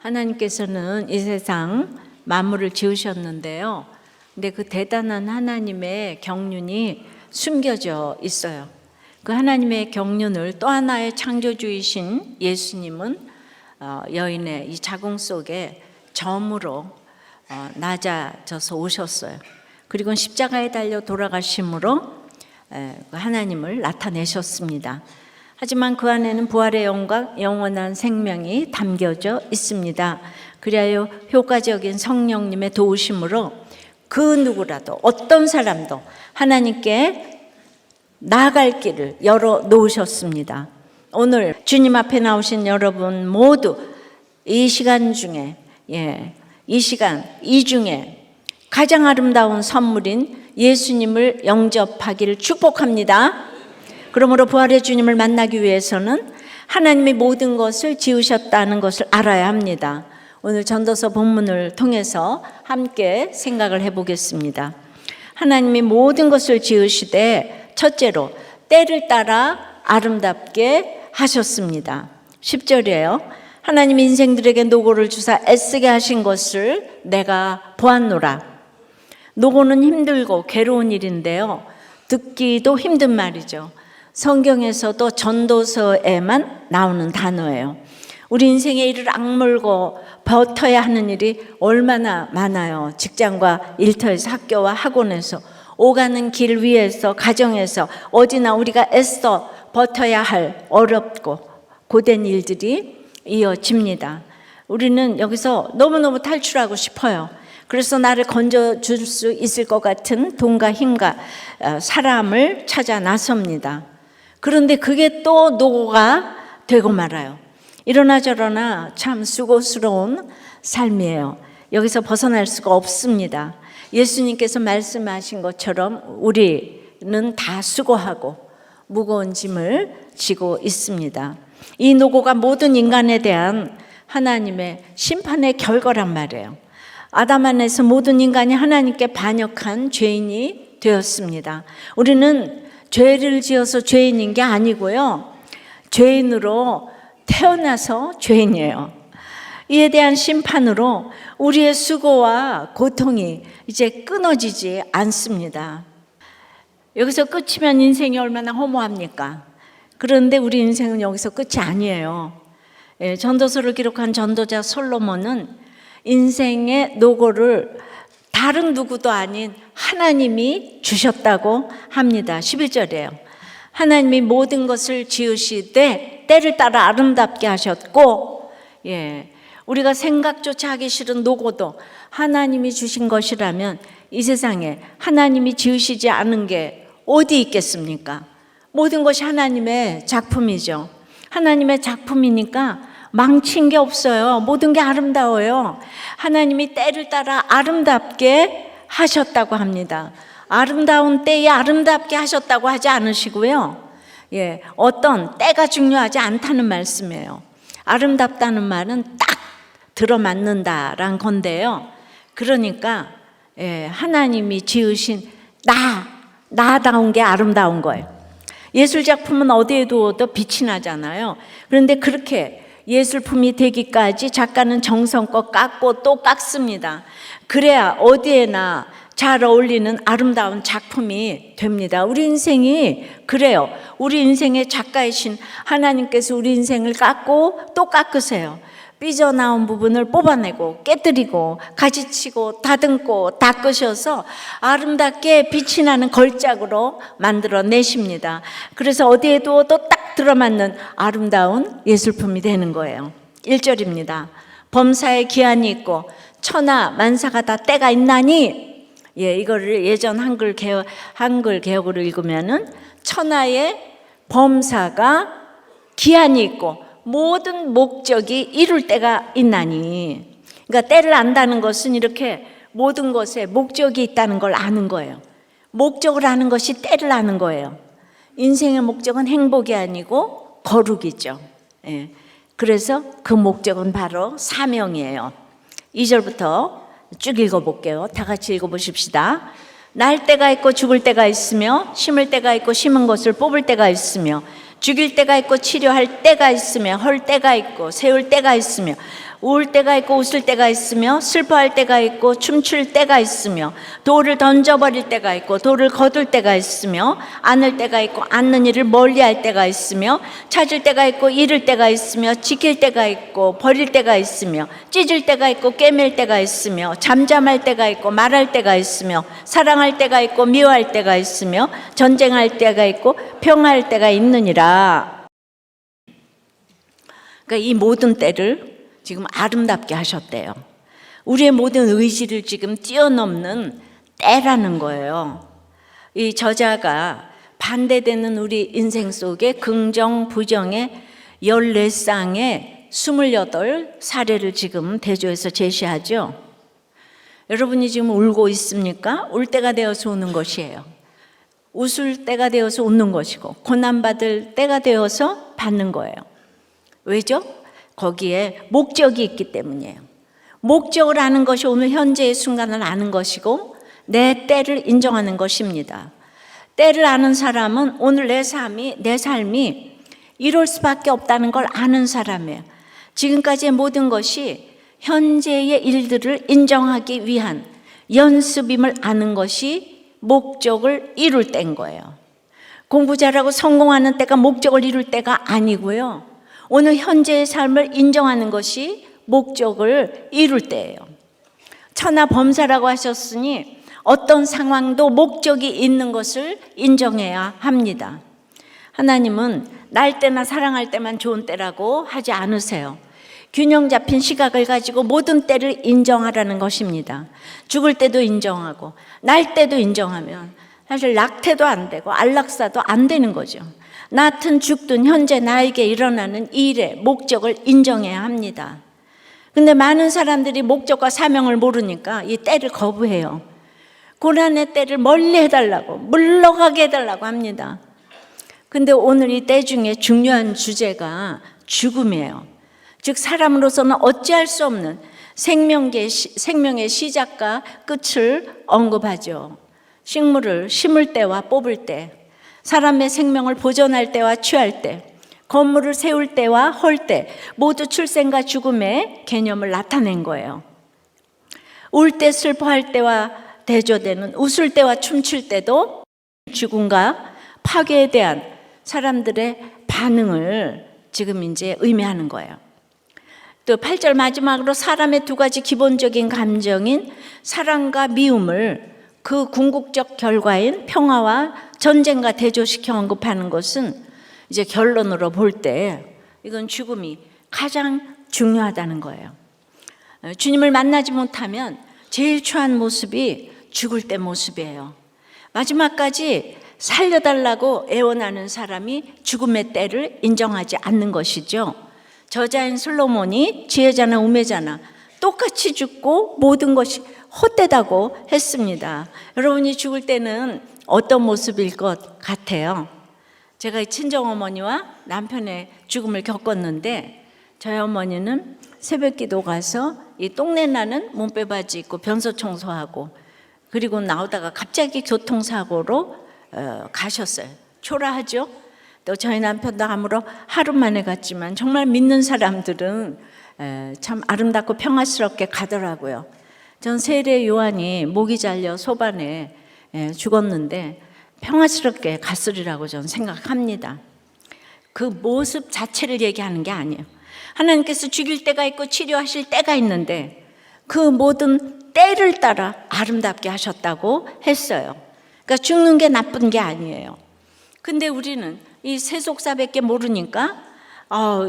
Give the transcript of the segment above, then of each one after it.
하나님께서는 이 세상 만물을 지으셨는데요. 근데 그 대단한 하나님의 경륜이 숨겨져 있어요. 그 하나님의 경륜을 또 하나의 창조주이신 예수님은 여인의 이 자궁 속에 점으로 낮아져서 오셨어요. 그리고 십자가에 달려 돌아가심으로 하나님을 나타내셨습니다. 하지만 그 안에는 부활의 영광, 영원한 생명이 담겨져 있습니다. 그리하여 효과적인 성령님의 도우심으로 그 누구라도 어떤 사람도 하나님께 나아갈 길을 열어 놓으셨습니다. 오늘 주님 앞에 나오신 여러분 모두 이 시간 중에 이 중에 가장 아름다운 선물인 예수님을 영접하기를 축복합니다. 그러므로 부활의 주님을 만나기 위해서는 하나님이 모든 것을 지으셨다는 것을 알아야 합니다. 오늘 전도서 본문을 통해서 함께 생각을 해보겠습니다. 하나님이 모든 것을 지으시되 첫째로 때를 따라 아름답게 하셨습니다. 10절이에요. 하나님 인생들에게 노고를 주사 애쓰게 하신 것을 내가 보았노라. 노고는 힘들고 괴로운 일인데요. 듣기도 힘든 말이죠. 성경에서도 전도서에만 나오는 단어예요. 우리 인생의 일을 악물고 버텨야 하는 일이 얼마나 많아요. 직장과 일터에서, 학교와 학원에서, 오가는 길 위에서, 가정에서 어디나 우리가 애써 버텨야 할 어렵고 고된 일들이 이어집니다. 우리는 여기서 너무너무 탈출하고 싶어요. 그래서 나를 건져줄 수 있을 것 같은 돈과 힘과 사람을 찾아 나섭니다. 그런데 그게 또 노고가 되고 말아요. 이러나 저러나 참 수고스러운 삶이에요. 여기서 벗어날 수가 없습니다. 예수님께서 말씀하신 것처럼 우리는 다 수고하고 무거운 짐을 지고 있습니다. 이 노고가 모든 인간에 대한 하나님의 심판의 결과란 말이에요. 아담 안에서 모든 인간이 하나님께 반역한 죄인이 되었습니다. 우리는 죄를 지어서 죄인인 게 아니고요. 죄인으로 태어나서 죄인이에요. 이에 대한 심판으로 우리의 수고와 고통이 이제 끊어지지 않습니다. 여기서 끝이면 인생이 얼마나 허무합니까? 그런데 우리 인생은 여기서 끝이 아니에요. 전도서를 기록한 전도자 솔로몬은 인생의 노고를 다른 누구도 아닌 하나님이 주셨다고 합니다. 11절이에요. 하나님이 모든 것을 지으시되 때를 따라 아름답게 하셨고, 우리가 생각조차 하기 싫은 노고도 하나님이 주신 것이라면 이 세상에 하나님이 지으시지 않은 게 어디 있겠습니까? 모든 것이 하나님의 작품이죠. 하나님의 작품이니까 망친 게 없어요. 모든 게 아름다워요. 하나님이 때를 따라 아름답게 하셨다고 합니다. 아름다운 때에 아름답게 하셨다고 하지 않으시고요. 어떤 때가 중요하지 않다는 말씀이에요. 아름답다는 말은 딱 들어맞는다라는 건데요. 그러니까 하나님이 지으신 나다운 게 아름다운 거예요. 예술작품은 어디에 두어도 빛이 나잖아요. 그런데 그렇게 예술품이 되기까지 작가는 정성껏 깎고 또 깎습니다. 그래야 어디에나 잘 어울리는 아름다운 작품이 됩니다. 우리 인생이 그래요. 우리 인생의 작가이신 하나님께서 우리 인생을 깎고 또 깎으세요. 삐져나온 부분을 뽑아내고 깨뜨리고 가지치고 다듬고 닦으셔서 아름답게 빛이 나는 걸작으로 만들어내십니다. 그래서 어디에 두어도 딱 들어맞는 아름다운 예술품이 되는 거예요. 1절입니다. 범사에 기한이 있고 천하 만사가 다 때가 있나니, 이거를 예전 한글 개혁으로 읽으면은 천하의 범사가 기한이 있고 모든 목적이 이룰 때가 있나니. 그러니까 때를 안다는 것은 이렇게 모든 것에 목적이 있다는 걸 아는 거예요. 목적을 아는 것이 때를 아는 거예요. 인생의 목적은 행복이 아니고 거룩이죠. 그래서 그 목적은 바로 사명이에요. 2절부터 쭉 읽어볼게요. 다 같이 읽어보십시다. 날 때가 있고 죽을 때가 있으며 심을 때가 있고 심은 것을 뽑을 때가 있으며 죽일 때가 있고 치료할 때가 있으며 헐 때가 있고 세울 때가 있으며 울 때가 있고 웃을 때가 있으며 슬퍼할 때가 있고 춤출 때가 있으며 돌을 던져버릴 때가 있고 돌을 거둘 때가 있으며 안을 때가 있고 안는 일을 멀리할 때가 있으며 찾을 때가 있고 잃을 때가 있으며 지킬 때가 있고 버릴 때가 있으며 찢을 때가 있고 꿰맬 때가 있으며 잠잠할 때가 있고 말할 때가 있으며 사랑할 때가 있고 미워할 때가 있으며 전쟁할 때가 있고 평화할 때가 있느니라. 그러니까 이 모든 때를 지금 아름답게 하셨대요. 우리의 모든 의지를 지금 뛰어넘는 때라는 거예요. 이 저자가 반대되는 우리 인생 속에 긍정, 부정의 14쌍의 28사례를 지금 대조해서 제시하죠. 여러분이 지금 울고 있습니까? 울 때가 되어서 우는 것이에요. 웃을 때가 되어서 웃는 것이고 고난받을 때가 되어서 받는 거예요. 왜죠? 거기에 목적이 있기 때문이에요. 목적을 아는 것이 오늘 현재의 순간을 아는 것이고 내 때를 인정하는 것입니다. 때를 아는 사람은 오늘 내 삶이 이럴 수밖에 없다는 걸 아는 사람이에요. 지금까지의 모든 것이 현재의 일들을 인정하기 위한 연습임을 아는 것이 목적을 이룰 때인 거예요. 공부 잘하고 성공하는 때가 목적을 이룰 때가 아니고요. 오늘 현재의 삶을 인정하는 것이 목적을 이룰 때예요. 천하범사라고 하셨으니 어떤 상황도 목적이 있는 것을 인정해야 합니다. 하나님은 날 때나 사랑할 때만 좋은 때라고 하지 않으세요. 균형 잡힌 시각을 가지고 모든 때를 인정하라는 것입니다. 죽을 때도 인정하고 날 때도 인정하면 사실 낙태도 안 되고 안락사도 안 되는 거죠. 낳든 죽든 현재 나에게 일어나는 일의 목적을 인정해야 합니다. 근데 많은 사람들이 목적과 사명을 모르니까 이 때를 거부해요. 고난의 때를 멀리 해달라고, 물러가게 해달라고 합니다. 근데 오늘 이 때 중에 중요한 주제가 죽음이에요. 즉 사람으로서는 어찌할 수 없는 생명의 시작과 끝을 언급하죠. 식물을 심을 때와 뽑을 때, 사람의 생명을 보존할 때와 취할 때, 건물을 세울 때와 헐 때 모두 출생과 죽음의 개념을 나타낸 거예요. 울 때 슬퍼할 때와 대조되는 웃을 때와 춤출 때도 죽음과 파괴에 대한 사람들의 반응을 지금 이제 의미하는 거예요. 또 8절 마지막으로 사람의 두 가지 기본적인 감정인 사랑과 미움을 그 궁극적 결과인 평화와 전쟁과 대조시켜 언급하는 것은 이제 결론으로 볼 때 이건 죽음이 가장 중요하다는 거예요. 주님을 만나지 못하면 제일 추한 모습이 죽을 때 모습이에요. 마지막까지 살려달라고 애원하는 사람이 죽음의 때를 인정하지 않는 것이죠. 저자인 솔로몬이 지혜자나 우매자나 똑같이 죽고 모든 것이 헛되다고 했습니다. 여러분이 죽을 때는 어떤 모습일 것 같아요? 제가 친정어머니와 남편의 죽음을 겪었는데 저희 어머니는 새벽기도 가서 이 똥내 나는 몸빼바지 입고 변소 청소하고 그리고 나오다가 갑자기 교통사고로 가셨어요. 초라하죠? 또 저희 남편도 아무로 하루 만에 갔지만 정말 믿는 사람들은 참 아름답고 평화스럽게 가더라고요. 전 세례 요한이 목이 잘려 소반에 죽었는데 평화스럽게 갔으리라고 저는 생각합니다. 그 모습 자체를 얘기하는 게 아니에요. 하나님께서 죽일 때가 있고 치료하실 때가 있는데 그 모든 때를 따라 아름답게 하셨다고 했어요. 그러니까 죽는 게 나쁜 게 아니에요. 근데 우리는 이 세속사밖에 모르니까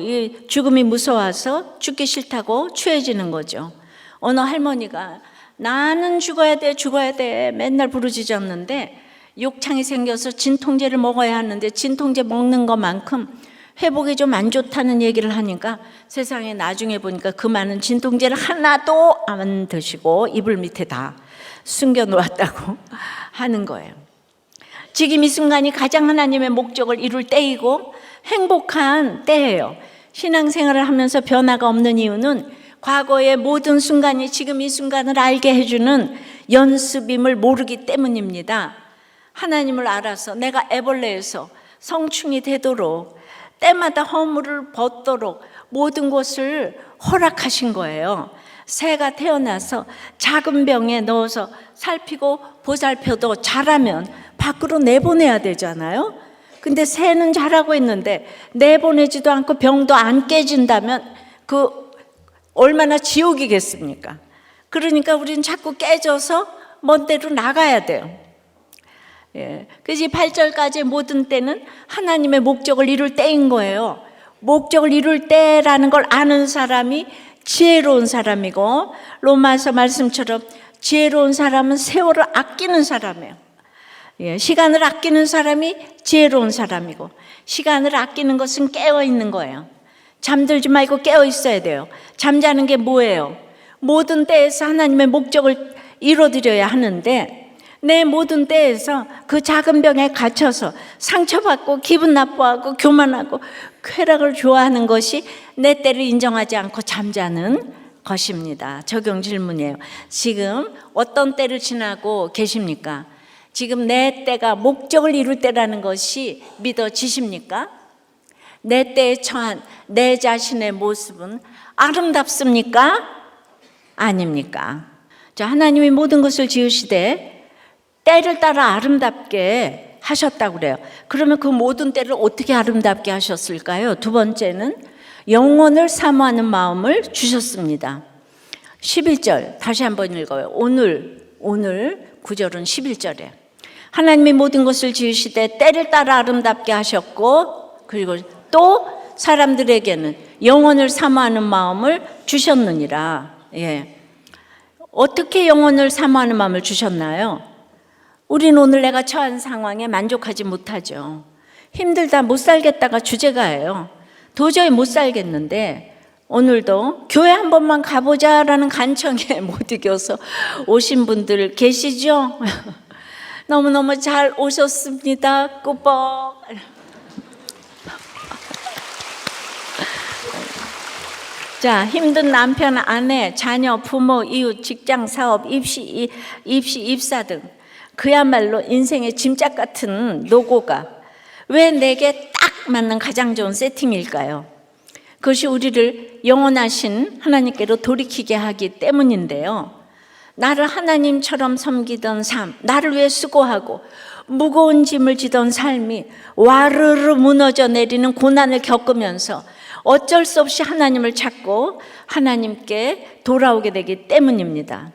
이 죽음이 무서워서 죽기 싫다고 취해지는 거죠. 어느 할머니가 나는 죽어야 돼 맨날 부르짖었는데 욕창이 생겨서 진통제를 먹어야 하는데 진통제 먹는 것만큼 회복이 좀 안 좋다는 얘기를 하니까 세상에 나중에 보니까 그 많은 진통제를 하나도 안 드시고 이불 밑에 다 숨겨놓았다고 하는 거예요. 지금 이 순간이 가장 하나님의 목적을 이룰 때이고 행복한 때예요. 신앙생활을 하면서 변화가 없는 이유는 과거의 모든 순간이 지금 이 순간을 알게 해주는 연습임을 모르기 때문입니다. 하나님을 알아서 내가 애벌레에서 성충이 되도록 때마다 허물을 벗도록 모든 것을 허락하신 거예요. 새가 태어나서 작은 병에 넣어서 살피고 보살펴도 자라면 밖으로 내보내야 되잖아요. 근데 새는 자라고 있는데 내보내지도 않고 병도 안 깨진다면 그 얼마나 지옥이겠습니까? 그러니까 우리는 자꾸 깨져서 먼 데로 나가야 돼요. 그래서 이 8절까지의 모든 때는 하나님의 목적을 이룰 때인 거예요. 목적을 이룰 때라는 걸 아는 사람이 지혜로운 사람이고, 로마서 말씀처럼 지혜로운 사람은 세월을 아끼는 사람이에요. 시간을 아끼는 사람이 지혜로운 사람이고, 시간을 아끼는 것은 깨어 있는 거예요. 잠들지 말고 깨어 있어야 돼요. 잠자는 게 뭐예요? 모든 때에서 하나님의 목적을 이뤄드려야 하는데, 내 모든 때에서 그 작은 병에 갇혀서 상처받고 기분 나빠하고 교만하고 쾌락을 좋아하는 것이 내 때를 인정하지 않고 잠자는 것입니다. 적용 질문이에요. 지금 어떤 때를 지나고 계십니까? 지금 내 때가 목적을 이룰 때라는 것이 믿어지십니까? 내 때에 처한 내 자신의 모습은 아름답습니까? 아닙니까? 자, 하나님이 모든 것을 지으시되 때를 따라 아름답게 하셨다고 그래요. 그러면 그 모든 때를 어떻게 아름답게 하셨을까요? 두 번째는 영혼을 사모하는 마음을 주셨습니다. 11절 다시 한번 읽어요. 오늘 9절은 11절에 하나님이 모든 것을 지으시되 때를 따라 아름답게 하셨고, 그리고 또 사람들에게는 영혼을 사모하는 마음을 주셨느니라. 어떻게 영혼을 사모하는 마음을 주셨나요? 우린 오늘 내가 처한 상황에 만족하지 못하죠. 힘들다 못 살겠다가 주제가예요. 도저히 못 살겠는데 오늘도 교회 한 번만 가보자라는 간청에 못 이겨서 오신 분들 계시죠? 너무너무 잘 오셨습니다. 꾸벅. 자, 힘든 남편, 아내, 자녀, 부모, 이웃, 직장, 사업, 입시, 입사 등 그야말로 인생의 짐작 같은 노고가 왜 내게 딱 맞는 가장 좋은 세팅일까요? 그것이 우리를 영원하신 하나님께로 돌이키게 하기 때문인데요. 나를 하나님처럼 섬기던 삶, 나를 위해 수고하고 무거운 짐을 지던 삶이 와르르 무너져 내리는 고난을 겪으면서 어쩔 수 없이 하나님을 찾고 하나님께 돌아오게 되기 때문입니다.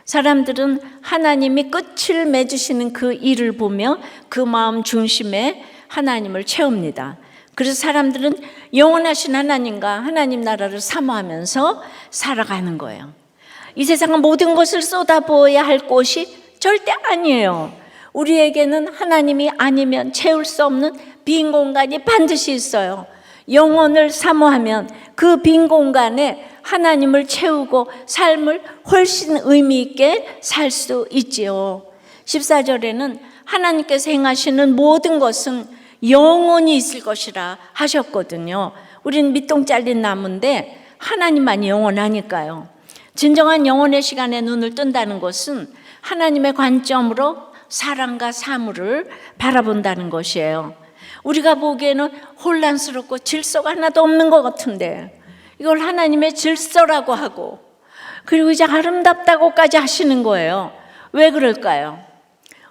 사람들은 하나님이 끝을 맺으시는 그 일을 보며 그 마음 중심에 하나님을 채웁니다. 그래서 사람들은 영원하신 하나님과 하나님 나라를 사모하면서 살아가는 거예요. 이 세상은 모든 것을 쏟아부어야 할 곳이 절대 아니에요. 우리에게는 하나님이 아니면 채울 수 없는 빈 공간이 반드시 있어요. 영혼을 사모하면 그 빈 공간에 하나님을 채우고 삶을 훨씬 의미 있게 살 수 있지요. 14절에는 하나님께서 행하시는 모든 것은 영원히 있을 것이라 하셨거든요. 우리는 밑동 잘린 나무인데 하나님만이 영원하니까요. 진정한 영혼의 시간에 눈을 뜬다는 것은 하나님의 관점으로 사랑과 사물을 바라본다는 것이에요. 우리가 보기에는 혼란스럽고 질서가 하나도 없는 것 같은데 이걸 하나님의 질서라고 하고, 그리고 이제 아름답다고까지 하시는 거예요. 왜 그럴까요?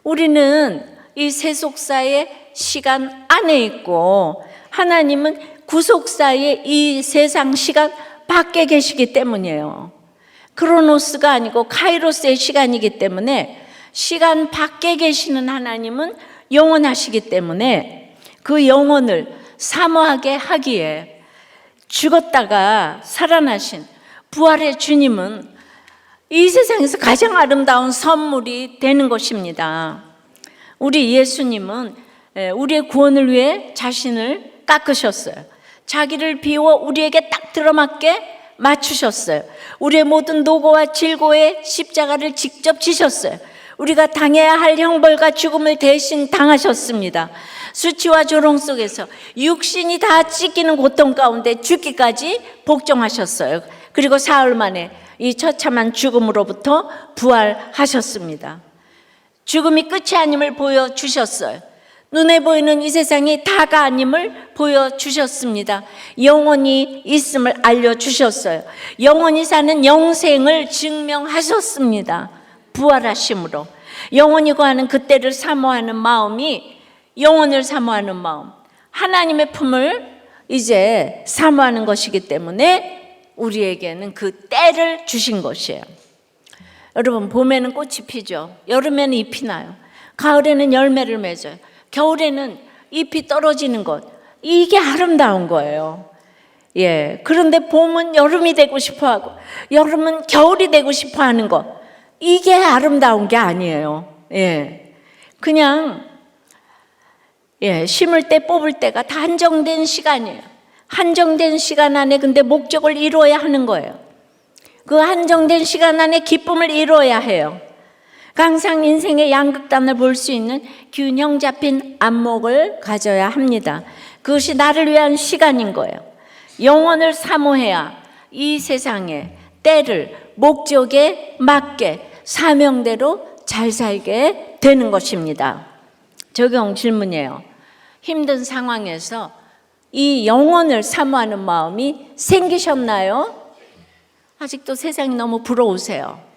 우리는 이 세속사의 시간 안에 있고 하나님은 구속사의 이 세상 시간 밖에 계시기 때문이에요. 크로노스가 아니고 카이로스의 시간이기 때문에 시간 밖에 계시는 하나님은 영원하시기 때문에 그 영혼을 사모하게 하기에 죽었다가 살아나신 부활의 주님은 이 세상에서 가장 아름다운 선물이 되는 것입니다. 우리 예수님은 우리의 구원을 위해 자신을 깎으셨어요. 자기를 비워 우리에게 딱 들어맞게 맞추셨어요. 우리의 모든 노고와 질고의 십자가를 직접 지셨어요. 우리가 당해야 할 형벌과 죽음을 대신 당하셨습니다. 수치와 조롱 속에서 육신이 다 찢기는 고통 가운데 죽기까지 복종하셨어요. 그리고 사흘 만에 이 처참한 죽음으로부터 부활하셨습니다. 죽음이 끝이 아님을 보여주셨어요. 눈에 보이는 이 세상이 다가 아님을 보여주셨습니다. 영원히 있음을 알려주셨어요. 영원히 사는 영생을 증명하셨습니다. 부활하심으로. 영원히 거하는 그때를 사모하는 마음이 영원을 사모하는 마음, 하나님의 품을 이제 사모하는 것이기 때문에 우리에게는 그 때를 주신 것이에요. 여러분, 봄에는 꽃이 피죠. 여름에는 잎이 나요. 가을에는 열매를 맺어요. 겨울에는 잎이 떨어지는 것, 이게 아름다운 거예요. 그런데 봄은 여름이 되고 싶어하고 여름은 겨울이 되고 싶어하는 것, 이게 아름다운 게 아니에요. 그냥 심을 때 뽑을 때가 다 한정된 시간이에요. 한정된 시간 안에 근데 목적을 이루어야 하는 거예요. 그 한정된 시간 안에 기쁨을 이루어야 해요. 항상 인생의 양극단을 볼 수 있는 균형 잡힌 안목을 가져야 합니다. 그것이 나를 위한 시간인 거예요. 영원을 사모해야 이 세상에 때를 목적에 맞게 사명대로 잘 살게 되는 것입니다. 적용 질문이에요. 힘든 상황에서 이 영원을 사모하는 마음이 생기셨나요? 아직도 세상이 너무 부러우세요.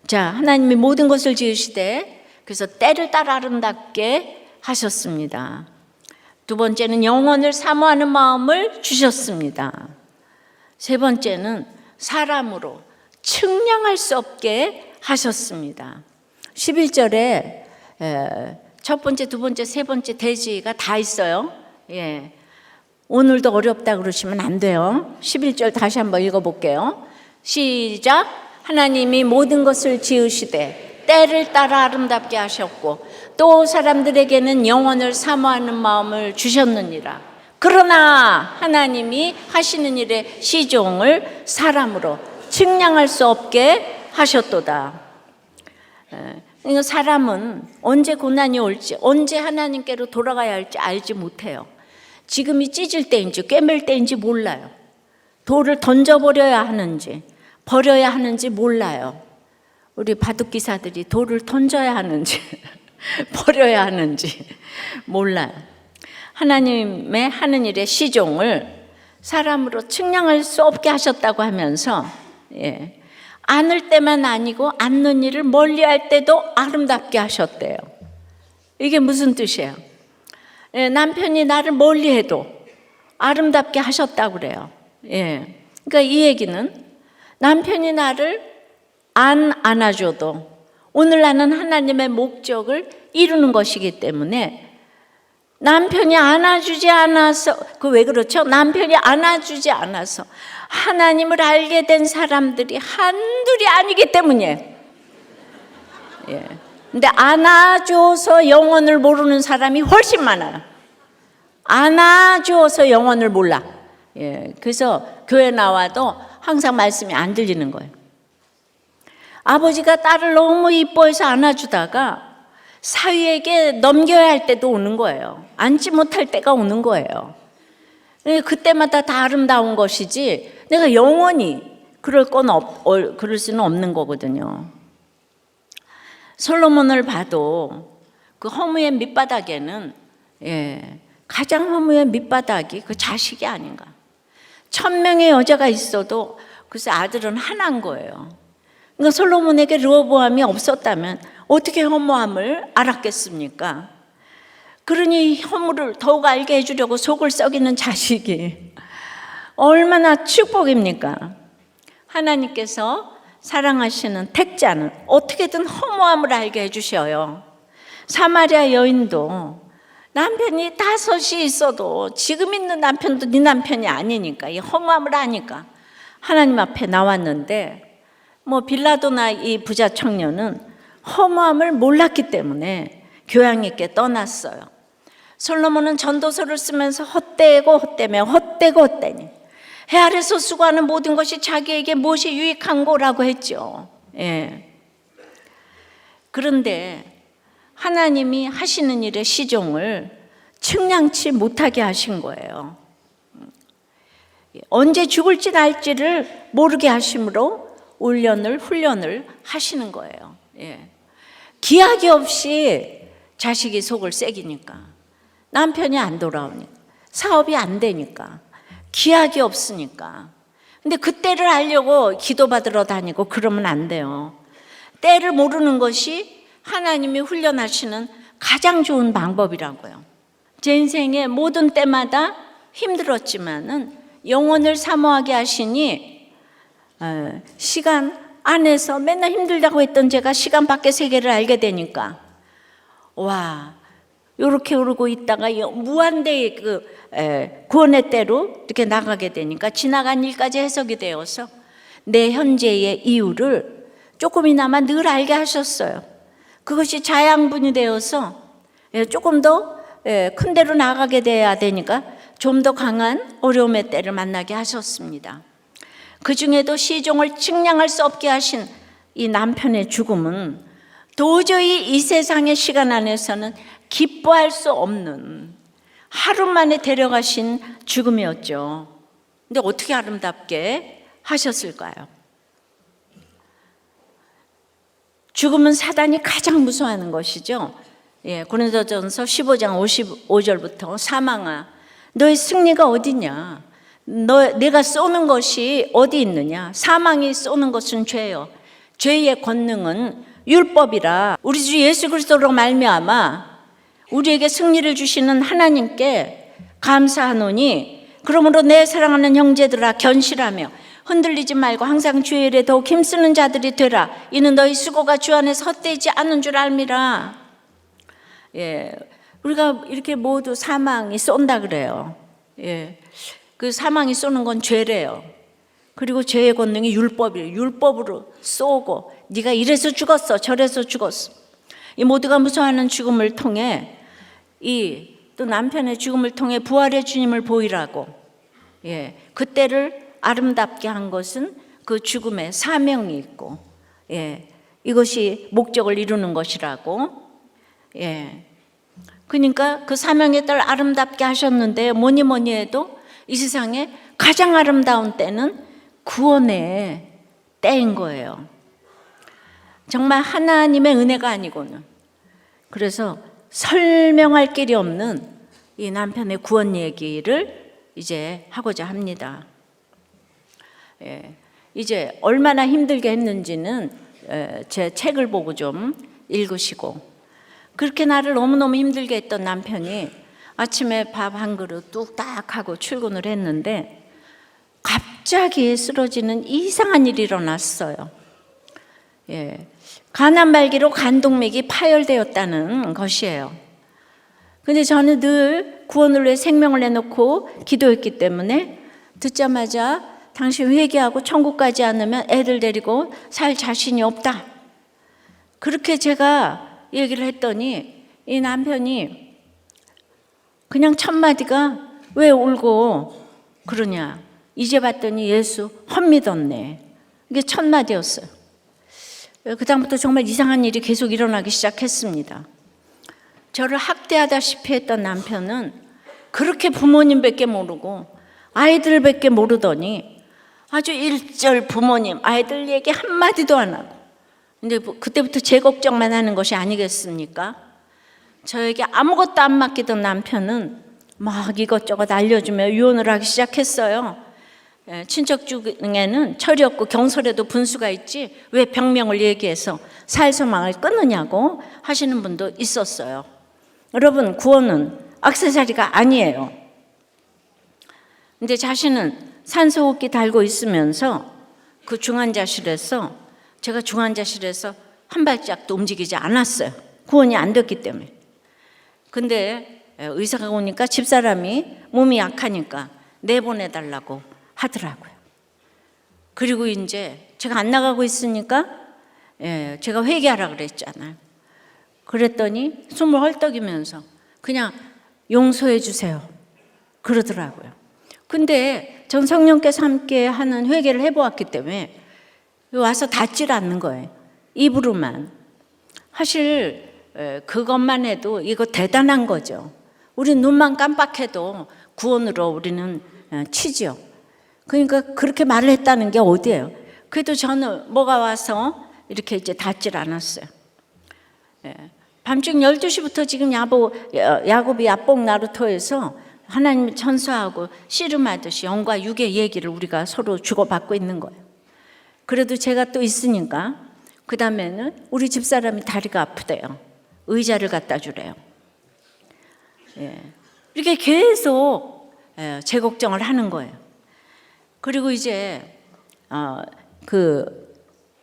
자, 하나님이 모든 것을 지으시되 그래서 때를 따라 아름답게 하셨습니다. 두 번째는 영원을 사모하는 마음을 주셨습니다. 세 번째는 사람으로 측량할 수 없게 하셨습니다. 11절에 첫 번째, 두 번째, 세 번째 대지가 다 있어요. 오늘도 어렵다 그러시면 안 돼요. 11절 다시 한번 읽어볼게요. 시작. 하나님이 모든 것을 지으시되 때를 따라 아름답게 하셨고 또 사람들에게는 영원을 사모하는 마음을 주셨느니라. 그러나 하나님이 하시는 일의 시종을 사람으로 측량할 수 없게 하셨도다. 사람은 언제 고난이 올지, 언제 하나님께로 돌아가야 할지 알지 못해요. 지금이 찢을 때인지 꿰맬 때인지 몰라요. 돌을 던져버려야 하는지 버려야 하는지 몰라요. 우리 바둑기사들이 돌을 던져야 하는지 버려야 하는지 몰라요. 하나님의 하는 일의 시종을 사람으로 측량할 수 없게 하셨다고 하면서 안을 때만 아니고 않는 일을 멀리할 때도 아름답게 하셨대요. 이게 무슨 뜻이에요? 남편이 나를 멀리해도 아름답게 하셨다고 그래요. 그러니까 이 얘기는 남편이 나를 안 안아줘도 오늘 나는 하나님의 목적을 이루는 것이기 때문에 남편이 안아주지 않아서, 왜 그렇죠? 남편이 안아주지 않아서 하나님을 알게 된 사람들이 한둘이 아니기 때문이에요. 근데 안아줘서 영혼을 모르는 사람이 훨씬 많아요. 안아줘서 영혼을 몰라. 그래서 교회 나와도 항상 말씀이 안 들리는 거예요. 아버지가 딸을 너무 이뻐해서 안아주다가 사위에게 넘겨야 할 때도 오는 거예요. 안지 못할 때가 오는 거예요. 그때마다 다 아름다운 것이지 내가 영원히 그럴 수는 없는 거거든요. 솔로몬을 봐도 그 허무의 밑바닥에는 가장 허무의 밑바닥이 그 자식이 아닌가. 1000명의 여자가 있어도 글쎄 아들은 하나인 거예요. 그러니까 솔로몬에게 르호보암이 없었다면 어떻게 허무함을 알았겠습니까? 그러니 허무를 더욱 알게 해주려고 속을 썩이는 자식이 얼마나 축복입니까? 하나님께서 사랑하시는 택자는 어떻게든 허무함을 알게 해주셔요. 사마리아 여인도 남편이 5이 있어도 지금 있는 남편도 네 남편이 아니니까 이 허무함을 아니까 하나님 앞에 나왔는데 빌라도나 이 부자 청년은 허무함을 몰랐기 때문에 교양 있게 떠났어요. 솔로몬은 전도서를 쓰면서 헛되고 헛되며 헛되고 헛되니 해 아래서 수고하는 모든 것이 자기에게 무엇이 유익한 거라고 했죠. 그런데 하나님이 하시는 일의 시종을 측량치 못하게 하신 거예요. 언제 죽을지 날지를 모르게 하심으로 훈련을 하시는 거예요. 기약이 없이 자식이 속을 새기니까, 남편이 안 돌아오니까, 사업이 안 되니까, 기약이 없으니까. 근데 그 때를 알려고 기도받으러 다니고 그러면 안 돼요. 때를 모르는 것이 하나님이 훈련하시는 가장 좋은 방법이라고요. 제 인생의 모든 때마다 힘들었지만은 영혼을 사모하게 하시니 시간 안에서 맨날 힘들다고 했던 제가 시간 밖의 세계를 알게 되니까, 와, 요렇게 오르고 있다가 무한대의 구원의 때로 이렇게 나가게 되니까 지나간 일까지 해석이 되어서 내 현재의 이유를 조금이나마 늘 알게 하셨어요. 그것이 자양분이 되어서 조금 더 큰 데로 나가게 돼야 되니까 좀 더 강한 어려움의 때를 만나게 하셨습니다. 그 중에도 시종을 측량할 수 없게 하신 이 남편의 죽음은 도저히 이 세상의 시간 안에서는 기뻐할 수 없는 하루 만에 데려가신 죽음이었죠. 근데 어떻게 아름답게 하셨을까요? 죽음은 사단이 가장 무서워하는 것이죠. 고린도전서 15장 55절부터 사망아, 너의 승리가 어디냐? 내가 쏘는 것이 어디 있느냐? 사망이 쏘는 것은 죄요. 죄의 권능은 율법이라. 우리 주 예수 그리스도로 말미암아 우리에게 승리를 주시는 하나님께 감사하노니, 그러므로 내 사랑하는 형제들아 견실하며 흔들리지 말고 항상 주의 일에 더욱 힘쓰는 자들이 되라. 이는 너희 수고가 주 안에서 헛되지 않은 줄 알미라. 우리가 이렇게 모두 사망이 쏜다 그래요. 그 사망이 쏘는 건 죄래요. 그리고 죄의 권능이 율법이에요. 율법으로 쏘고 네가 이래서 죽었어, 저래서 죽었어. 이 모두가 무서워하는 죽음을 통해, 이 또 남편의 죽음을 통해 부활의 주님을 보이라고, 그때를 아름답게 한 것은 그 죽음에 사명이 있고, 이것이 목적을 이루는 것이라고. 그러니까 그 사명에 따라 아름답게 하셨는데, 뭐니 해도 이 세상에 가장 아름다운 때는 구원의 때인 거예요. 정말 하나님의 은혜가 아니고는. 그래서 설명할 길이 없는 이 남편의 구원 얘기를 이제 하고자 합니다. 이제 얼마나 힘들게 했는지는 제 책을 보고 좀 읽으시고, 그렇게 나를 너무너무 힘들게 했던 남편이 아침에 밥 한 그릇 뚝딱 하고 출근을 했는데 갑자기 쓰러지는 이상한 일이 일어났어요. 간암말기로 간동맥이 파열되었다는 것이에요. 근데 저는 늘 구원을 위해 생명을 내놓고 기도했기 때문에 듣자마자 당신 회개하고 천국 가지 않으면 애들 데리고 살 자신이 없다. 그렇게 제가 얘기를 했더니 이 남편이 그냥 첫 마디가 왜 울고 그러냐. 이제 봤더니 예수 헛믿었네. 이게 첫 마디였어요. 그 다음부터 정말 이상한 일이 계속 일어나기 시작했습니다. 저를 학대하다시피 했던 남편은 그렇게 부모님밖에 모르고 아이들밖에 모르더니 아주 일절 부모님, 아이들 얘기 한마디도 안 하고, 근데 그때부터 제 걱정만 하는 것이 아니겠습니까? 저에게 아무것도 안 맡기던 남편은 막 이것저것 알려주며 유언을 하기 시작했어요. 친척 중에는 철이 없고 경솔해도 분수가 있지 왜 병명을 얘기해서 사회소망을 끊느냐고 하시는 분도 있었어요. 여러분, 구원은 액세서리가 아니에요. 근데 자신은 산소호흡기 달고 있으면서 그 중환자실에서, 제가 중환자실에서 한 발짝도 움직이지 않았어요. 구원이 안 됐기 때문에. 근데 의사가 오니까 집사람이 몸이 약하니까 내보내달라고 하더라고요. 그리고 이제 제가 안 나가고 있으니까 제가 회개하라 그랬잖아요. 그랬더니 숨을 헐떡이면서 그냥 용서해 주세요 그러더라고요. 근데 전 성령께서 함께 하는 회개를 해보았기 때문에 와서 닿질 않는 거예요. 입으로만. 사실 그것만 해도 이거 대단한 거죠. 우리 눈만 깜빡해도 구원으로 우리는 치죠. 그러니까 그렇게 말을 했다는 게 어디예요? 그래도 저는 뭐가 와서 이렇게 이제 닿질 않았어요. 밤중 12시부터 지금 야곱이 야복 나루터에서 하나님 천사하고 씨름하듯이 영과 육의 얘기를 우리가 서로 주고받고 있는 거예요. 그래도 제가 또 있으니까 그 다음에는 우리 집사람이 다리가 아프대요. 의자를 갖다 주래요. 이렇게 계속 제 걱정을 하는 거예요. 그리고 이제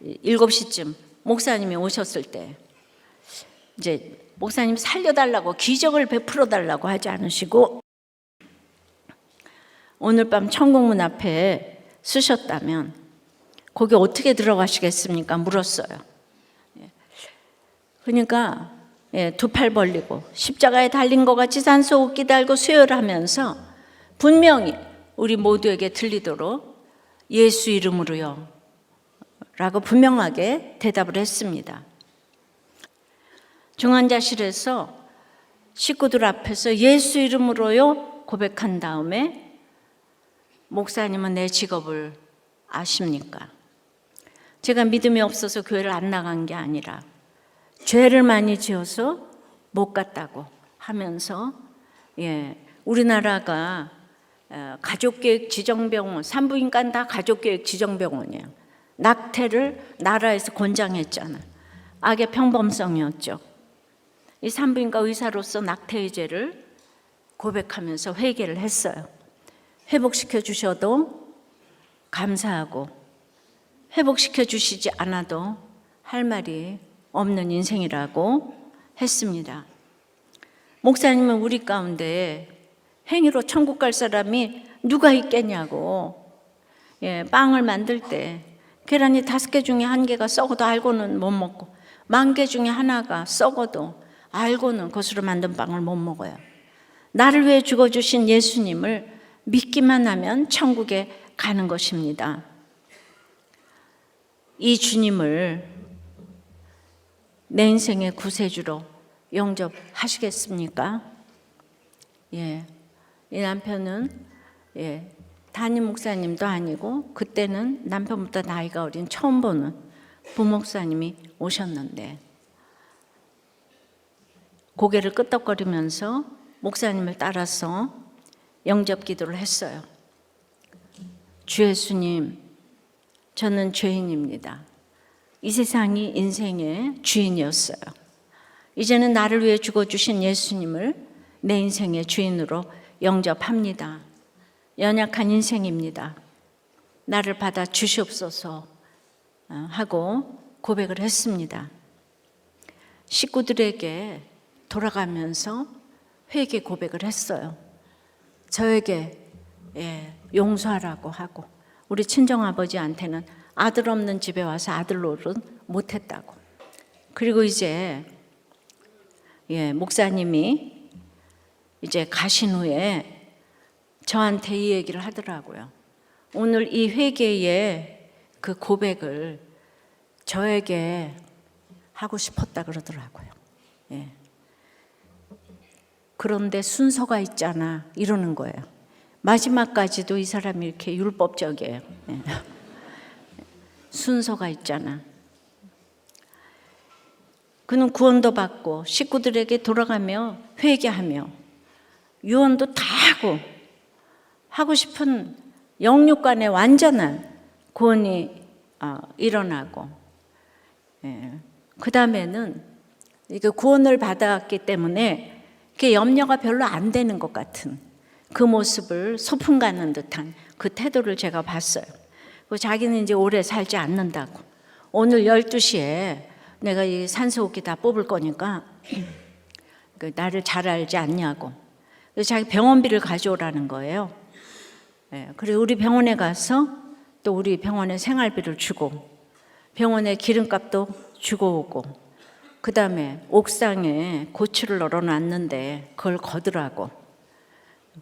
7시쯤 목사님이 오셨을 때 이제 목사님 살려달라고 기적을 베풀어 달라고 하지 않으시고 오늘 밤 천국문 앞에 쓰셨다면 거기 어떻게 들어가시겠습니까? 물었어요. 그러니까 두 팔 벌리고 십자가에 달린 것 같이 산소호흡기 달고 수혈하면서 분명히 우리 모두에게 들리도록 예수 이름으로요 라고 분명하게 대답을 했습니다. 중환자실에서 식구들 앞에서 예수 이름으로요 고백한 다음에 목사님은 내 직업을 아십니까? 제가 믿음이 없어서 교회를 안 나간 게 아니라 죄를 많이 지어서 못 갔다고 하면서 우리나라가 가족계획 지정병원, 산부인과는 다 가족계획 지정병원이에요. 낙태를 나라에서 권장했잖아요. 악의 평범성이었죠. 이 산부인과 의사로서 낙태의 죄를 고백하면서 회개를 했어요. 회복시켜 주셔도 감사하고 회복시켜 주시지 않아도 할 말이 없는 인생이라고 했습니다. 목사님은 우리 가운데 행위로 천국 갈 사람이 누가 있겠냐고 빵을 만들 때 계란이 5개 중에 1개가 썩어도 알고는 못 먹고 10,000개 중에 하나가 썩어도 알고는 그것으로 만든 빵을 못 먹어요. 나를 위해 죽어주신 예수님을 믿기만 하면 천국에 가는 것입니다. 이 주님을 내 인생의 구세주로 영접하시겠습니까? 이 남편은 담임 목사님도 아니고 그때는 남편보다 나이가 어린 처음 보는 부목사님이 오셨는데 고개를 끄덕거리면서 목사님을 따라서 영접 기도를 했어요. 주 예수님, 저는 죄인입니다. 이 세상이 인생의 주인이었어요. 이제는 나를 위해 죽어주신 예수님을 내 인생의 주인으로 영접합니다. 연약한 인생입니다. 나를 받아 주시옵소서 하고 고백을 했습니다. 식구들에게 돌아가면서 회개 고백을 했어요. 저에게 용서하라고 하고 우리 친정아버지한테는 아들 없는 집에 와서 아들 노릇 못했다고. 그리고 이제 목사님이 이제 가신 후에 저한테 이 얘기를 하더라고요. 오늘 이 회개의 그 고백을 저에게 하고 싶었다 그러더라고요. 그런데 순서가 있잖아 이러는 거예요. 마지막까지도 이 사람이 이렇게 율법적이에요. 순서가 있잖아. 그는 구원도 받고 식구들에게 돌아가며 회개하며 유언도 다 하고 싶은 영육간의 완전한 구원이 일어나고 그 다음에는 이게 구원을 받았기 때문에 그게 염려가 별로 안 되는 것 같은 그 모습을 소풍 가는 듯한 그 태도를 제가 봤어요. 자기는 이제 오래 살지 않는다고. 오늘 12시에 내가 이 산소호흡기 다 뽑을 거니까 나를 잘 알지 않냐고. 그래서 자기 병원비를 가져오라는 거예요. 그리고 우리 병원에 가서 또 우리 병원에 생활비를 주고 병원에 기름값도 주고 오고 그 다음에 옥상에 고추를 널어놨는데 그걸 거두라고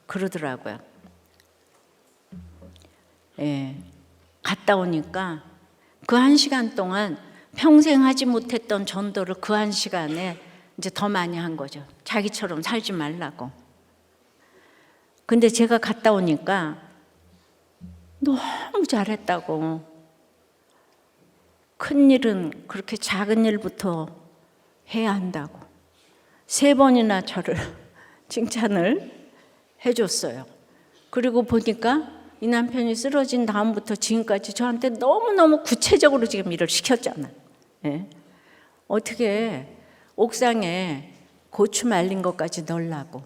그러더라고요. 갔다 오니까 그 1시간 동안 평생 하지 못했던 전도를 그 1시간에 이제 더 많이 한 거죠. 자기처럼 살지 말라고. 근데 제가 갔다 오니까 너무 잘했다고. 큰 일은 그렇게 작은 일부터 해야 한다고. 3번이나 저를 칭찬을 해줬어요. 그리고 보니까 이 남편이 쓰러진 다음부터 지금까지 저한테 너무너무 구체적으로 지금 일을 시켰잖아요. 예. 어떻게 옥상에 고추 말린 것까지 넣으려고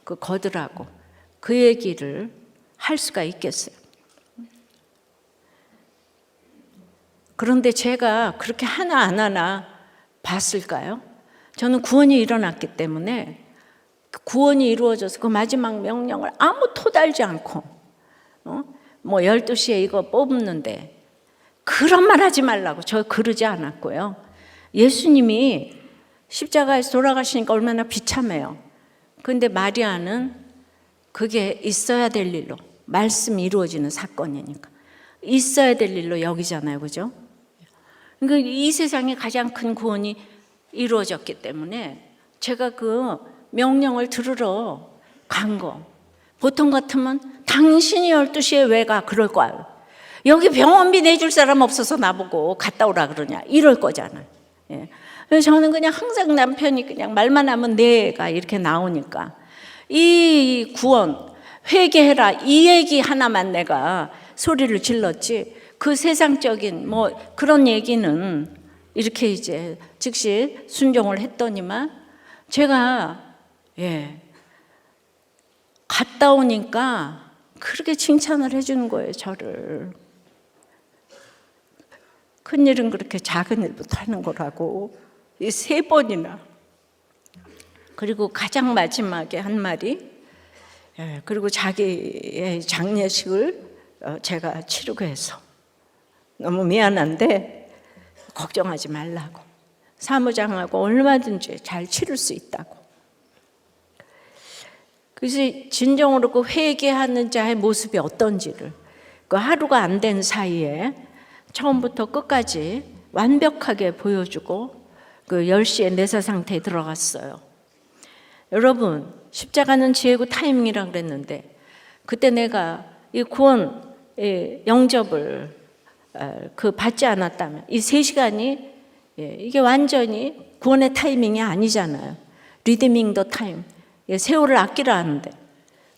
그 거들하고 그 얘기를 할 수가 있겠어요. 그런데 제가 그렇게 하나 안 하나 봤을까요? 저는 구원이 일어났기 때문에 구원이 이루어져서 그 마지막 명령을 아무 토달지 않고 뭐 12시에 이거 뽑는데 그런 말 하지 말라고 저 그러지 않았고요. 예수님이 십자가에서 돌아가시니까 얼마나 비참해요. 그런데 마리아는 그게 있어야 될 일로, 말씀이 이루어지는 사건이니까 있어야 될 일로 여기잖아요. 그죠? 그러니까 이 세상에 가장 큰 구원이 이루어졌기 때문에 제가 그 명령을 들으러 간 거. 보통 같으면 당신이 12시에 왜 가? 그럴 거야. 여기 병원비 내줄 사람 없어서 나보고 갔다 오라 그러냐? 이럴 거잖아요. 예. 그래서 저는 그냥 항상 남편이 그냥 말만 하면 내가 이렇게 나오니까 이 구원, 회개해라 이 얘기 하나만 내가 소리를 질렀지 그 세상적인 뭐 그런 얘기는 이렇게 이제 즉시 순종을 했더니만 제가 갔다 오니까 그렇게 칭찬을 해주는 거예요, 저를. 큰일은 그렇게 작은 일부터 하는 거라고. 이 3번이나. 그리고 가장 마지막에 한 말이 그리고 자기의 장례식을 제가 치르고 해서 너무 미안한데 걱정하지 말라고. 사무장하고 얼마든지 잘 치를 수 있다고. 그래서 진정으로 그 회개하는 자의 모습이 어떤지를 그 하루가 안 된 사이에 처음부터 끝까지 완벽하게 보여주고 그 10시에 내사 상태에 들어갔어요. 여러분, 십자가는 지혜고 타이밍이라고 그랬는데 그때 내가 이 구원 영접을 받지 않았다면 이 3시간이 이게 완전히 구원의 타이밍이 아니잖아요. 리디밍 더 타임. 세월을 아끼라 하는데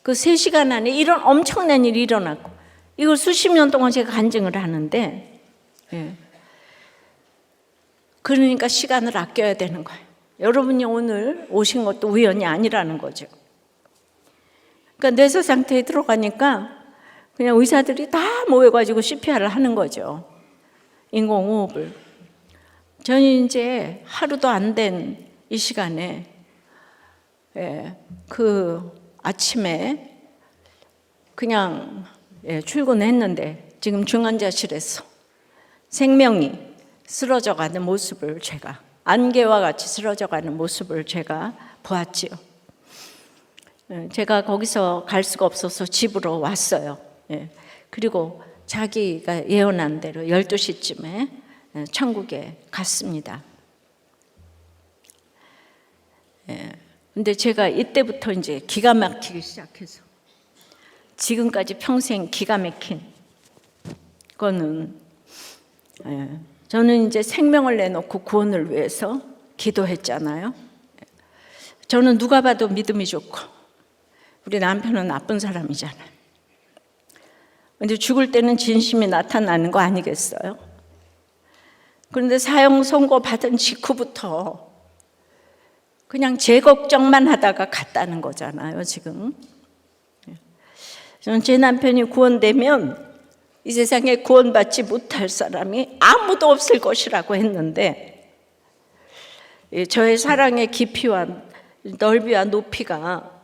그 3시간 안에 이런 엄청난 일이 일어났고 이걸 수십 년 동안 제가 간증을 하는데 그러니까 시간을 아껴야 되는 거예요. 여러분이 오늘 오신 것도 우연이 아니라는 거죠. 그러니까 뇌사 상태에 들어가니까 그냥 의사들이 다 모여가지고 CPR을 하는 거죠. 인공호흡을. 저는 이제 하루도 안 된 이 시간에 그 아침에 그냥 출근했는데 지금 중환자실에서 생명이 쓰러져가는 모습을 제가 안개와 같이 쓰러져가는 모습을 제가 보았지요. 제가 거기서 갈 수가 없어서 집으로 왔어요. 그리고 자기가 예언한 대로 12시쯤에 천국에 갔습니다. 근데 제가 이때부터 이제 기가 막히기 시작해서 지금까지 평생 기가 막힌 거는 저는 이제 생명을 내놓고 구원을 위해서 기도했잖아요. 저는 누가 봐도 믿음이 좋고 우리 남편은 나쁜 사람이잖아요. 근데 죽을 때는 진심이 나타나는 거 아니겠어요? 그런데 사형 선고 받은 직후부터 그냥 제 걱정만 하다가 갔다는 거잖아요, 지금. 저는 제 남편이 구원되면 이 세상에 구원받지 못할 사람이 아무도 없을 것이라고 했는데 저의 사랑의 깊이와 넓이와 높이가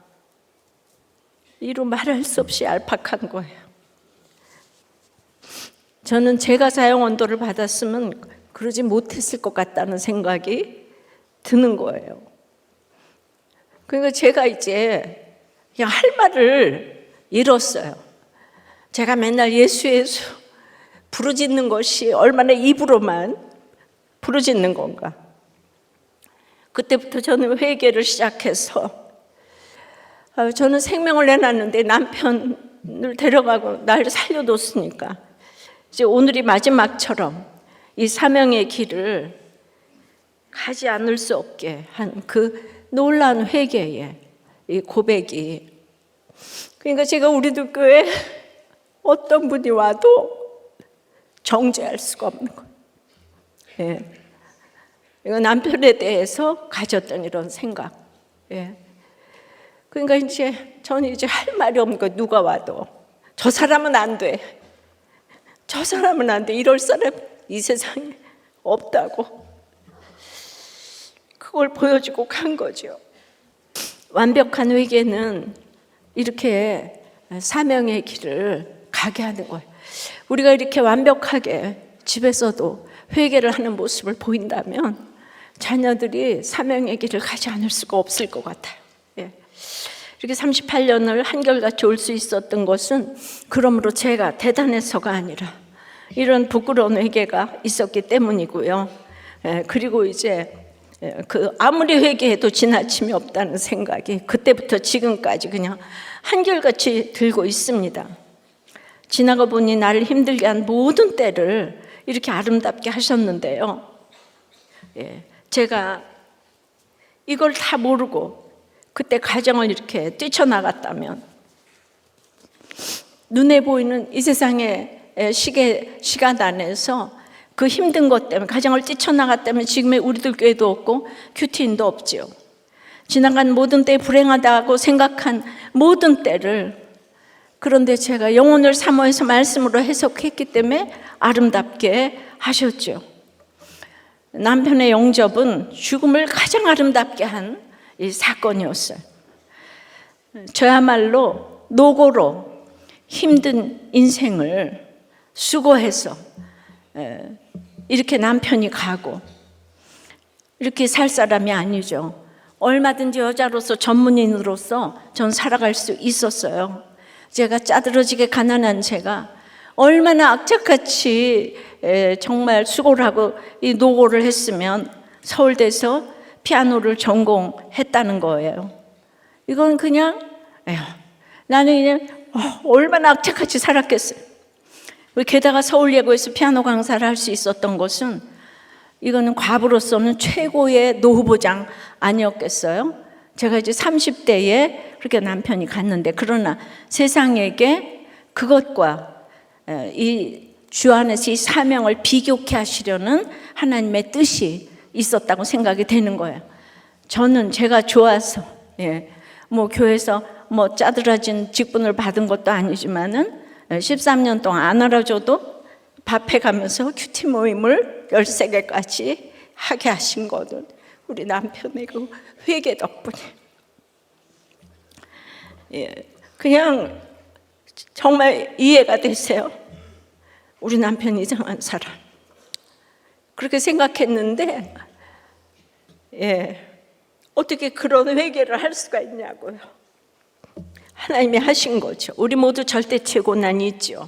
이루 말할 수 없이 얄팍한 거예요. 저는 제가 사형 언도를 받았으면 그러지 못했을 것 같다는 생각이 드는 거예요. 그러니까 제가 이제 그냥 할 말을 잃었어요. 제가 맨날 예수 예수 부르짖는 것이 얼마나 입으로만 부르짖는 건가. 그때부터 저는 회개를 시작해서 저는 생명을 내놨는데 남편을 데려가고 날 살려뒀으니까 이제 오늘이 마지막처럼 이 사명의 길을 가지 않을 수 없게 한 그 놀라운 회개의 이 고백이. 그러니까 제가 우리들 교회 어떤 분이 와도 정죄할 수가 없는 거예요. 예. 이거 남편에 대해서 가졌던 이런 생각. 예. 그러니까 이제 저는 이제 할 말이 없는 거예요. 누가 와도 저 사람은 안 돼. 저 사람은 안 돼. 이럴 사람 이 세상에 없다고. 그걸 보여주고 간 거죠. 완벽한 회개는 이렇게 사명의 길을 가게 하는 거예요. 우리가 이렇게 완벽하게 집에서도 회개를 하는 모습을 보인다면 자녀들이 사명의 길을 가지 않을 수가 없을 것 같아요. 예. 이렇게 38년을 한결같이 올 수 있었던 것은 그러므로 제가 대단해서가 아니라 이런 부끄러운 회개가 있었기 때문이고요. 예. 그리고 이제 아무리 회개해도 지나침이 없다는 생각이 그때부터 지금까지 그냥 한결같이 들고 있습니다. 지나가 보니 나를 힘들게 한 모든 때를 이렇게 아름답게 하셨는데요. 예, 제가 이걸 다 모르고 그때 가정을 이렇게 뛰쳐나갔다면 눈에 보이는 이 세상의 시간 안에서 그 힘든 것 때문에 가정을 뛰쳐나갔다면 지금의 우리들 교회도 없고 큐티인도 없지요. 지나간 모든 때 불행하다고 생각한 모든 때를, 그런데 제가 영혼을 사모해서 말씀으로 해석했기 때문에 아름답게 하셨죠. 남편의 영접은 죽음을 가장 아름답게 한 이 사건이었어요. 저야말로 노고로 힘든 인생을 수고해서 이렇게 남편이 가고 이렇게 살 사람이 아니죠. 얼마든지 여자로서 전문인으로서 전 살아갈 수 있었어요. 제가 짜들어지게 가난한 제가 얼마나 악착같이 정말 수고를 하고 이 노고를 했으면 서울대에서 피아노를 전공했다는 거예요. 이건 그냥 나는 그냥 얼마나 악착같이 살았겠어요. 게다가 서울예고에서 피아노 강사를 할 수 있었던 것은 이거는 과부로서는 최고의 노후보장 아니었겠어요? 제가 이제 30대에 그렇게 남편이 갔는데, 그러나 세상에게 그것과 이 주 안에서 이 사명을 비교케 하시려는 하나님의 뜻이 있었다고 생각이 되는 거예요. 저는 제가 좋아서 뭐 교회에서 뭐 짜들어진 직분을 받은 것도 아니지만은 13년 동안 안 알아줘도 밥해 가면서 큐티 모임을 13개까지 하게 하신 거는 우리 남편의 그 회개 덕분에. 그냥 정말 이해가 되세요. 우리 남편 이상한 사람. 그렇게 생각했는데 어떻게 그런 회개를 할 수가 있냐고요. 하나님이 하신 거죠. 우리 모두 절대체 고난이 있죠.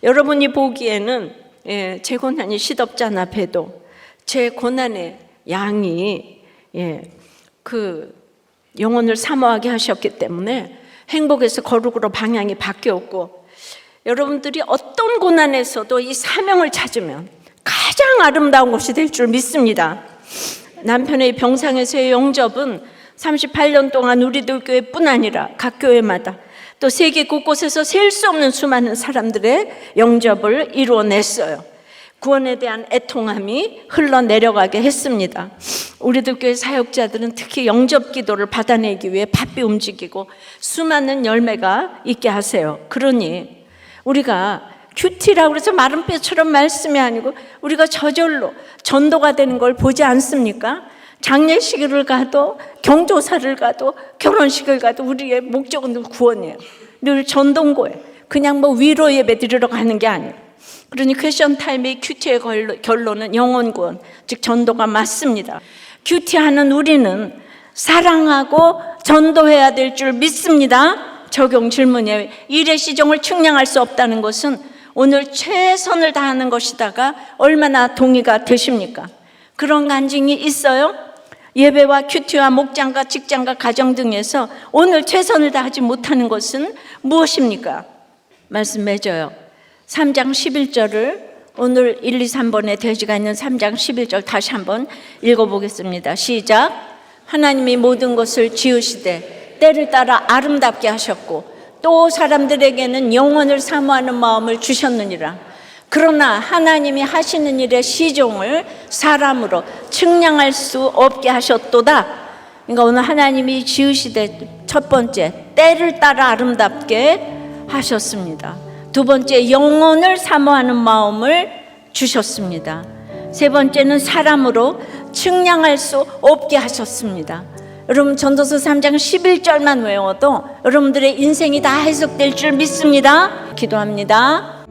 여러분이 보기에는 제 고난이 시덥잖아 배도 제 고난의 양이 그 영혼을 사모하게 하셨기 때문에 행복에서 거룩으로 방향이 바뀌었고, 여러분들이 어떤 고난에서도 이 사명을 찾으면 가장 아름다운 것이 될 줄 믿습니다. 남편의 병상에서의 영접은 38년 동안 우리들 교회뿐 아니라 각 교회마다 또 세계 곳곳에서 셀 수 없는 수많은 사람들의 영접을 이루어냈어요. 구원에 대한 애통함이 흘러내려가게 했습니다. 우리들 교회 사역자들은 특히 영접 기도를 받아내기 위해 바삐 움직이고 수많은 열매가 있게 하세요. 그러니 우리가 큐티라고 해서 마른 뼈처럼 말씀이 아니고 우리가 저절로 전도가 되는 걸 보지 않습니까? 장례식을 가도 경조사를 가도 결혼식을 가도 우리의 목적은 늘 구원이에요. 늘 전동고예요. 그냥 뭐 위로 예배 드리러 가는 게 아니에요. 그러니 퀘션 타임의 큐티의 결론은 영혼 구원, 즉 전도가 맞습니다. 큐티하는 우리는 사랑하고 전도해야 될 줄 믿습니다. 적용 질문이에요. 일의 시종을 측량할 수 없다는 것은 오늘 최선을 다하는 것이다가 얼마나 동의가 되십니까? 그런 간증이 있어요? 예배와 큐티와 목장과 직장과 가정 등에서 오늘 최선을 다하지 못하는 것은 무엇입니까? 말씀 맺어요. 3장 11절을 오늘 1, 2, 3번에 돼지가 있는 3장 11절 다시 한번 읽어보겠습니다. 시작. 하나님이 모든 것을 지으시되 때를 따라 아름답게 하셨고 또 사람들에게는 영원을 사모하는 마음을 주셨느니라. 그러나 하나님이 하시는 일의 시종을 사람으로 측량할 수 없게 하셨도다. 그러니까 오늘 하나님이 지으시되 첫 번째 때를 따라 아름답게 하셨습니다. 두 번째 영혼을 사모하는 마음을 주셨습니다. 세 번째는 사람으로 측량할 수 없게 하셨습니다. 여러분 전도서 3장 11절만 외워도 여러분들의 인생이 다 해석될 줄 믿습니다. 기도합니다.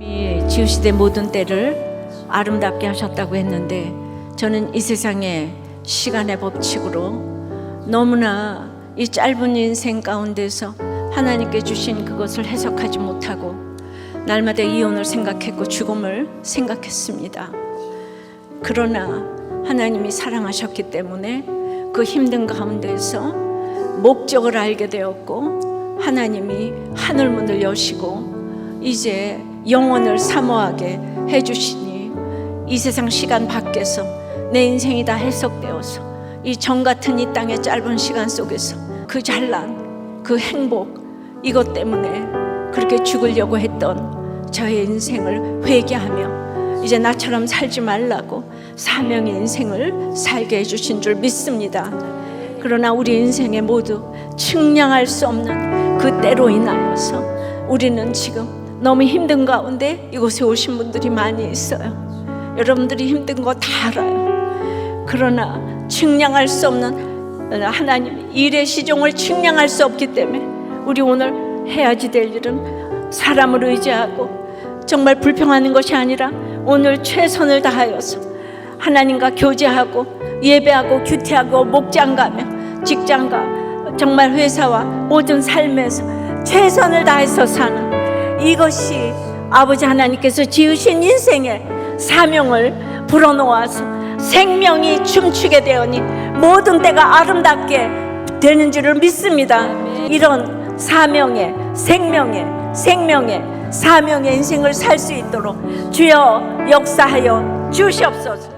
지으시되 모든 때를 아름답게 하셨다고 했는데 저는 이 세상의 시간의 법칙으로 너무나 이 짧은 인생 가운데서 하나님께 주신 그것을 해석하지 못하고 날마다 이혼을 생각했고 죽음을 생각했습니다. 그러나 하나님이 사랑하셨기 때문에 그 힘든 가운데서 목적을 알게 되었고 하나님이 하늘문을 여시고 이제 영혼을 사모하게 해주시니 이 세상 시간 밖에서 내 인생이 다 해석되어서 이 정 같은 이 땅의 짧은 시간 속에서 그 잘난, 그 행복 이것 때문에 그렇게 죽으려고 했던 저의 인생을 회개하며 이제 나처럼 살지 말라고 사명의 인생을 살게 해주신 줄 믿습니다. 그러나 우리 인생에 모두 측량할 수 없는 그 때로 인하여서 우리는 지금 너무 힘든 가운데 이곳에 오신 분들이 많이 있어요. 여러분들이 힘든 거 다 알아요. 그러나 측량할 수 없는 하나님 일의 시종을 측량할 수 없기 때문에 우리 오늘 해야지 될 일은 사람을 의지하고 정말 불평하는 것이 아니라 오늘 최선을 다하여서 하나님과 교제하고 예배하고 규태하고 목장 가며 직장과 정말 회사와 모든 삶에서 최선을 다해서 사는 이것이 아버지 하나님께서 지으신 인생의 사명을 불어놓아서 생명이 춤추게 되오니 모든 때가 아름답게 되는 줄을 믿습니다. 이런 사명의 생명의 사명의 인생을 살 수 있도록 주여 역사하여 주시옵소서.